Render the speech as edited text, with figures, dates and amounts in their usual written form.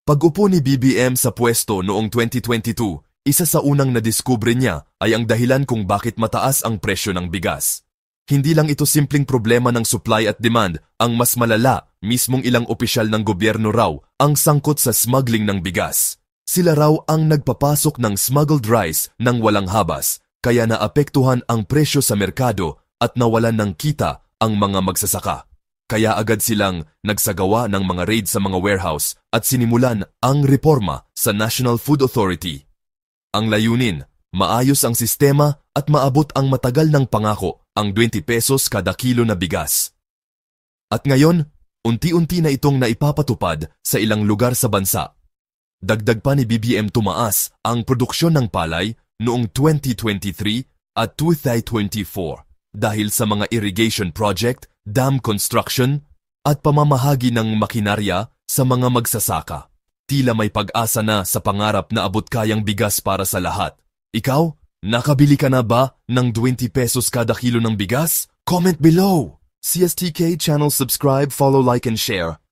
Pag-upo ni BBM sa pwesto noong 2022, isa sa unang nadiskubre niya ay ang dahilan kung bakit mataas ang presyo ng bigas. Hindi lang ito simpleng problema ng supply at demand, ang mas malala, mismong ilang opisyal ng gobyerno raw ang sangkot sa smuggling ng bigas. Sila raw ang nagpapasok ng smuggled rice ng walang habas, kaya naapektuhan ang presyo sa merkado at nawalan ng kita ang mga magsasaka. Kaya agad silang nagsagawa ng mga raid sa mga warehouse at sinimulan ang reforma sa National Food Authority. Ang layunin, maayos ang sistema at maabot ang matagal ng pangako, ang 20 pesos kada kilo na bigas. At ngayon, unti-unti na itong naipapatupad sa ilang lugar sa bansa. Dagdag pa ni BBM tumaas ang produksyon ng palay noong 2023 at 2024 dahil sa mga irrigation project, dam construction at pamamahagi ng makinarya sa mga magsasaka. Tila may pag-asa na sa pangarap na abot kayang bigas para sa lahat. Ikaw, nakabili ka na ba ng 20 pesos kada kilo ng bigas? Comment below! CSTK channel subscribe, follow, like and share.